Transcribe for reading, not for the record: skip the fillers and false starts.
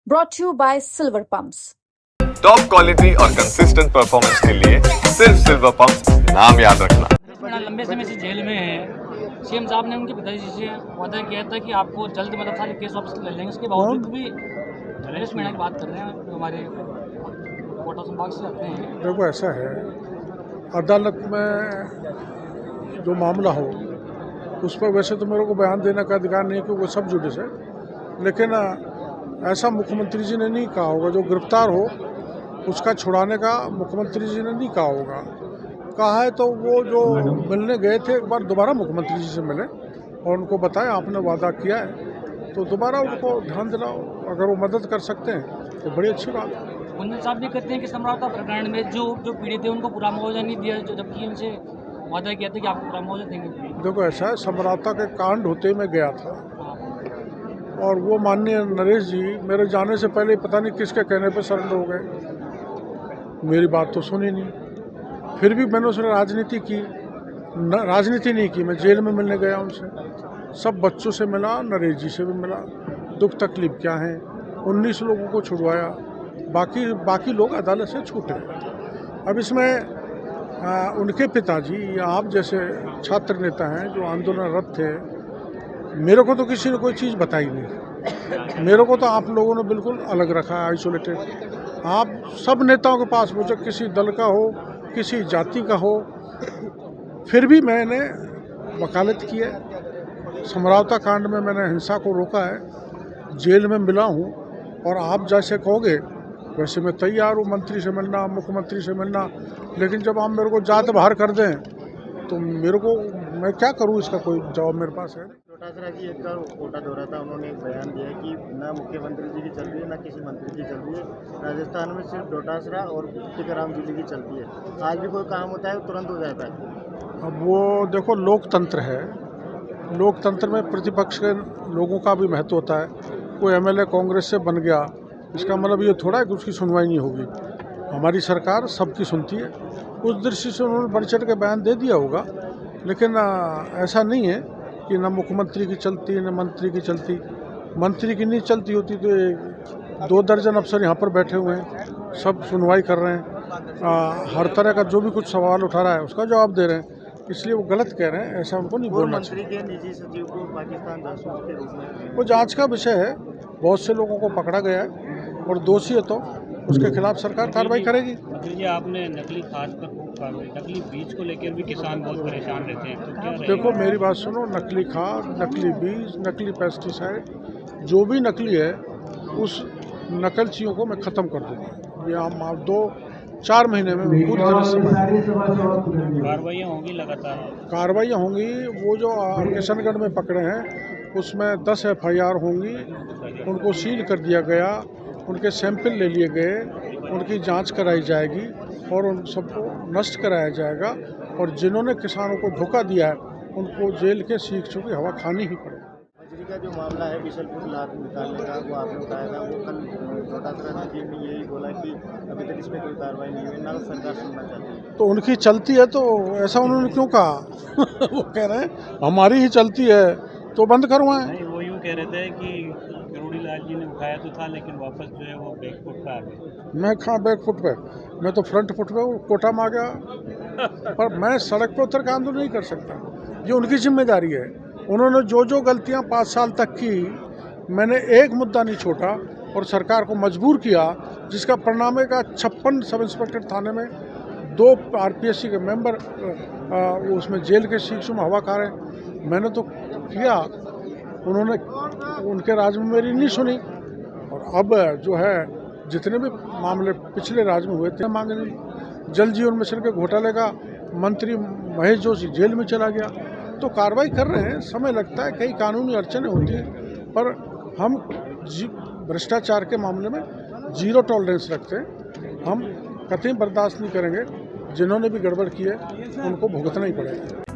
brought to you by Silver Pumps. Top quality और consistent performance के लिए सिर्फ सिल्वर पंप्स, नाम याद रखना। लंबे समय से जेल में है। सीएम साहब ने उनके पिताजी से वादा किया था कि आपको जल्द मतलब सारे केस वापस ले लेंगे। उसके बावजूद भी नरेश मीणा की बात कर रहे हैं जो हमारे कोटा संभाग से आते हैं। देखो ऐसा है, अदालत में जो मामला हो उस पर वैसे तो मेरे को बयान देने का अधिकार नहीं है क्योंकि वो सब जुडिस है, लेकिन ऐसा मुख्यमंत्री जी ने नहीं कहा होगा। जो गिरफ्तार हो उसका छुड़ाने का मुख्यमंत्री जी ने नहीं कहा होगा। कहा है तो वो जो मिलने गए थे एक बार दोबारा मुख्यमंत्री जी से मिले और उनको बताया आपने वादा किया है तो दोबारा उनको ध्यान दिलाओ। अगर वो मदद कर सकते हैं तो बड़ी अच्छी बात है। कुंदन साहब भी कहते हैं कि समरौता प्रकरण में जो पीड़ित थे उनको पूरा मुआवजा नहीं दिया, जबकि उनसे वादा किया था कि आपको पूरा मुआवजा देंगे। देखो ऐसा है, समरौता के कांड होते मैं गया था और वो माननीय नरेश जी मेरे जाने से पहले पता नहीं किसके कहने पर सरेंडर हो गए। मेरी बात तो सुनी नहीं, फिर भी मैंने उसने राजनीति की राजनीति नहीं की। मैं जेल में मिलने गया उनसे, सब बच्चों से मिला, नरेश जी से भी मिला, दुख तकलीफ क्या है। 19 लोगों को छुड़वाया, बाकी लोग अदालत से छूटे। अब इसमें उनके पिताजी या आप जैसे छात्र नेता हैं जो आंदोलनरत थे, मेरे को तो किसी ने कोई चीज़ बताई नहीं। मेरे को तो आप लोगों ने बिल्कुल अलग रखा है, आइसोलेटेड। आप सब नेताओं के पास पूछो, किसी दल का हो, किसी जाति का हो, फिर भी मैंने वकालत की है। समरौता कांड में मैंने हिंसा को रोका है, जेल में मिला हूँ और आप जैसे कहोगे वैसे मैं तैयार हूँ मंत्री से मिलना, मुख्यमंत्री से मिलना। लेकिन जब आप मेरे को जात बाहर कर दें तो मैं क्या करूँ, इसका कोई जवाब मेरे पास है। डोटासरा की एक कोटा दौरा था, उन्होंने एक बयान दिया कि ना मुख्यमंत्री जी की चल रही है ना किसी मंत्री की चल रही है। राजस्थान में सिर्फ डोटासरा और टीकाराम जी की चलती है। आज भी कोई काम होता है तुरंत हो जाता है। अब वो देखो, लोकतंत्र है, लोकतंत्र में प्रतिपक्ष के लोगों का भी महत्व होता है। कोई एमएलए कांग्रेस से बन गया इसका मतलब ये थोड़ा है कि उसकी सुनवाई नहीं होगी। हमारी सरकार सबकी सुनती है, उस दृष्टि से उन्होंने बढ़ चढ़ के बयान दे दिया होगा। लेकिन ऐसा नहीं है कि न मुख्यमंत्री की चलती न मंत्री की चलती। मंत्री की नहीं चलती होती तो 2 दर्जन अफसर यहाँ पर बैठे हुए हैं, सब सुनवाई कर रहे हैं। हर तरह का जो भी कुछ सवाल उठा रहा है उसका जवाब दे रहे हैं, इसलिए वो गलत कह रहे हैं। ऐसा उनको नहीं बोलना चाहिए। मंत्री के निजी सचिव को पाकिस्तान जासूस के रूप में वो जांच का विषय है। बहुत से लोगों को पकड़ा गया है और दोषी है तो उसके खिलाफ सरकार कार्रवाई करेगी। जी, आपने नकली खाद पर खूब कार्रवाई, नकली बीज को लेकर भी किसान बहुत परेशान रहते हैं, तो क्या देखो मेरी बात सुनो, नकली खाद, नकली बीज, नकली पेस्टिसाइड, जो भी नकली है उस नकल चीज़ों को मैं ख़त्म कर दूँगा। ये आप 2-4 महीने में पूरी तरह से कार्रवाइयाँ होंगी, लगातार कार्रवाइयाँ होंगी। वो जो किशनगढ़ में पकड़े हैं उसमें 10 FIR होंगी, उनको सील कर दिया गया, उनके सैंपल ले लिए गए, उनकी जांच कराई जाएगी और उन सबको नष्ट कराया जाएगा। और जिन्होंने किसानों को धोखा दिया है उनको जेल के सीखों की हवा खानी ही पड़ेगी। बजरी का जो मामला है बिशलपुर लाद निकालने का, वो आपने बताया था, वो कल डोटासरा जी ने यही बोला कि अभी तक इसमें कोई कार्रवाई नहीं हुई, ना सरकार सुनना चाहती है। तो उनकी चलती है तो ऐसा उन्होंने क्यों कहा? वो कह रहे हैं हमारी ही चलती है तो बंद करवाएं। नहीं, वो यूँ कह रहे थे कि करोड़ी लाल जी ने उठाया तो था लेकिन वापस जो है वो बैकफुट पे आ गए। मैं कहाँ बैकफुट पे, मैं तो फ्रंट फुट पे हूँ, कोटा में आ गया। पर मैं सड़क पर उतर के आंदोलन नहीं कर सकता, ये उनकी जिम्मेदारी है। उन्होंने जो गलतियाँ 5 साल तक की, मैंने एक मुद्दा नहीं छोड़ा और सरकार को मजबूर किया, जिसका परिणाम है का 56 सब इंस्पेक्टर थाने में, 2 RPSC के मेंबर उसमें जेल के शीशों में हवा खा रहे हैं। मैंने तो किया, उन्होंने उनके राज में मेरी नहीं सुनी। और अब जो है जितने भी मामले पिछले राज में हुए थे मांगे नहीं। जल जीवन मिशन के घोटाले का मंत्री महेश जोशी जेल में चला गया। तो कार्रवाई कर रहे हैं, समय लगता है, कई कानूनी अड़चनें होती हैं, पर हम भ्रष्टाचार के मामले में 0 टॉलरेंस रखते हैं। हम कतई बर्दाश्त नहीं करेंगे। जिन्होंने भी गड़बड़ की है उनको भुगतना ही पड़ेगा।